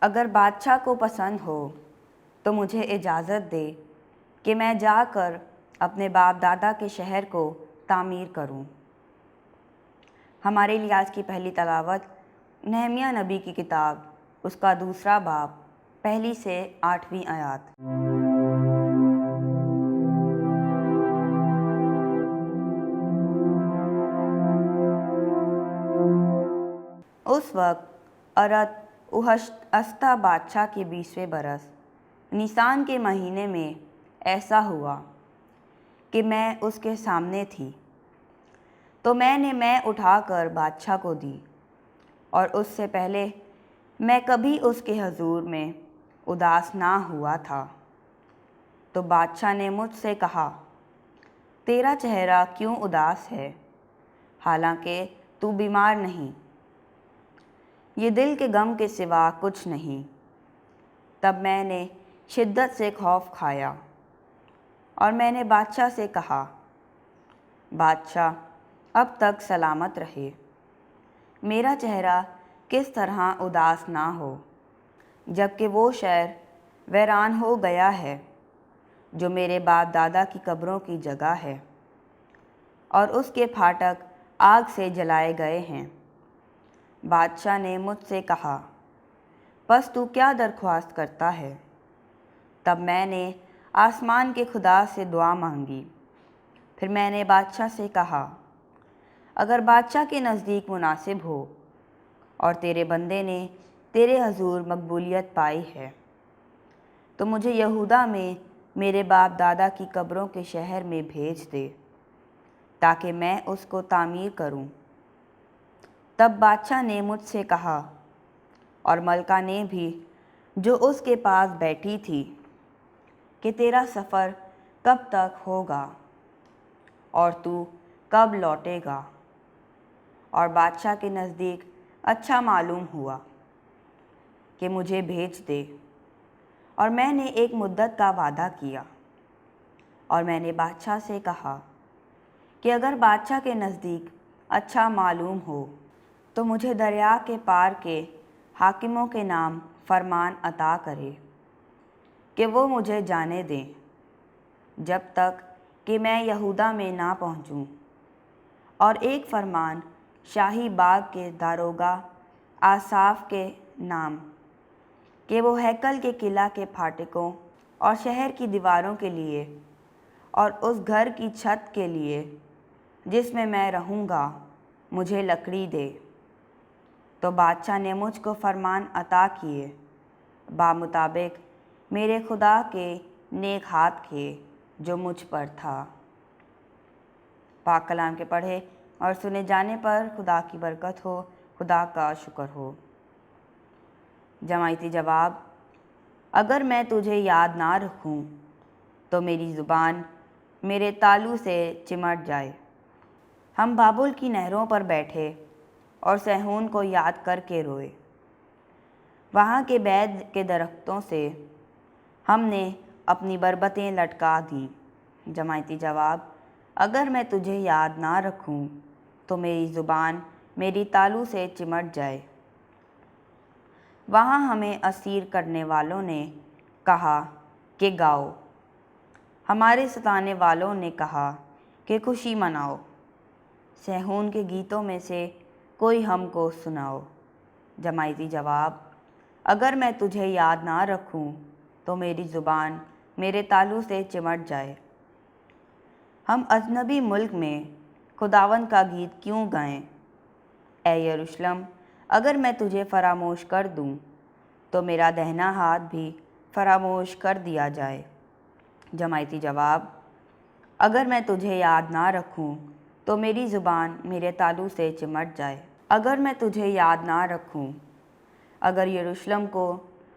اگر بادشاہ کو پسند ہو تو مجھے اجازت دے کہ میں جا کر اپنے باپ دادا کے شہر کو تعمیر کروں۔ ہمارے لیے آج کی پہلی تلاوت نہمیہ نبی کی کتاب اس کا 2 باب 1 سے 8 آیات۔ اس وقت ارت احشتاستا بادشاہ کے 20ویں برس نیسان کے مہینے میں ایسا ہوا کہ میں اس کے سامنے تھی، تو میں نے اٹھا کر بادشاہ کو دی، اور اس سے پہلے میں کبھی اس کے حضور میں اداس نہ ہوا تھا۔ تو بادشاہ نے مجھ سے کہا، تیرا چہرہ کیوں اداس ہے، حالانکہ تو بیمار نہیں؟ یہ دل کے غم کے سوا کچھ نہیں۔ تب میں نے شدت سے خوف کھایا، اور میں نے بادشاہ سے کہا، بادشاہ اب تک سلامت رہے، میرا چہرہ کس طرح اداس نہ ہو، جبکہ وہ شہر ویران ہو گیا ہے جو میرے باپ دادا کی قبروں کی جگہ ہے، اور اس کے پھاٹک آگ سے جلائے گئے ہیں۔ بادشاہ نے مجھ سے کہا، پس تو کیا درخواست کرتا ہے؟ تب میں نے آسمان کے خدا سے دعا مانگی۔ پھر میں نے بادشاہ سے کہا، اگر بادشاہ کے نزدیک مناسب ہو اور تیرے بندے نے تیرے حضور مقبولیت پائی ہے، تو مجھے یہودا میں میرے باپ دادا کی قبروں کے شہر میں بھیج دے، تاکہ میں اس کو تعمیر کروں۔ تب بادشاہ نے مجھ سے کہا، اور ملکہ نے بھی جو اس کے پاس بیٹھی تھی، کہ تیرا سفر کب تک ہوگا اور تو کب لوٹے گا؟ اور بادشاہ کے نزدیک اچھا معلوم ہوا کہ مجھے بھیج دے، اور میں نے ایک مدت کا وعدہ کیا۔ اور میں نے بادشاہ سے کہا کہ اگر بادشاہ کے نزدیک اچھا معلوم ہو تو مجھے دریا کے پار کے حاکموں کے نام فرمان عطا کرے کہ وہ مجھے جانے دیں، جب تک کہ میں یہودا میں نہ پہنچوں، اور ایک فرمان شاہی باغ کے داروغہ آصاف کے نام، کہ وہ ہیکل کے قلعہ کے پھاٹکوں اور شہر کی دیواروں کے لیے اور اس گھر کی چھت کے لیے جس میں رہوں گا مجھے لکڑی دے۔ تو بادشاہ نے مجھ کو فرمان عطا کیے بمطابق میرے خدا کے نیک ہاتھ کے جو مجھ پر تھا۔ پاک کلام کے پڑھے اور سنے جانے پر خدا کی برکت ہو، خدا کا شکر ہو۔ جماعتی جواب، اگر میں تجھے یاد نہ رکھوں تو میری زبان میرے تالو سے چمٹ جائے۔ ہم بابل کی نہروں پر بیٹھے اور سیہون کو یاد کر کے روئے۔ وہاں کے بید کے درختوں سے ہم نے اپنی بربطیں لٹکا دیں۔ جماعتی جواب، اگر میں تجھے یاد نہ رکھوں تو میری زبان میری تالو سے چمٹ جائے۔ وہاں ہمیں اسیر کرنے والوں نے کہا کہ گاؤ، ہمارے ستانے والوں نے کہا کہ خوشی مناؤ۔ سیہون کے گیتوں میں سے کوئی ہم کو سناؤ۔ جماعتی جواب، اگر میں تجھے یاد نہ رکھوں تو میری زبان میرے تالو سے چمٹ جائے۔ ہم اجنبی ملک میں خداوند کا گیت کیوں گائیں؟ اے یروشلم، اگر میں تجھے فراموش کر دوں تو میرا دہنا ہاتھ بھی فراموش کر دیا جائے۔ جماعتی جواب، اگر میں تجھے یاد نہ رکھوں تو میری زبان میرے تالو سے چمٹ جائے۔ اگر میں تجھے یاد نہ رکھوں، اگر یروشلم کو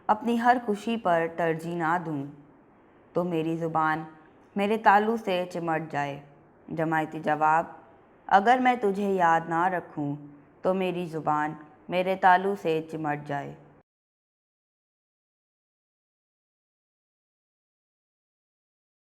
اپنی ہر خوشی پر ترجیح نہ دوں تو میری زبان میرے تالو سے چمٹ جائے۔ جماعتی جواب، اگر میں تجھے یاد نہ رکھوں تو میری زبان میرے تالو سے چمٹ جائے۔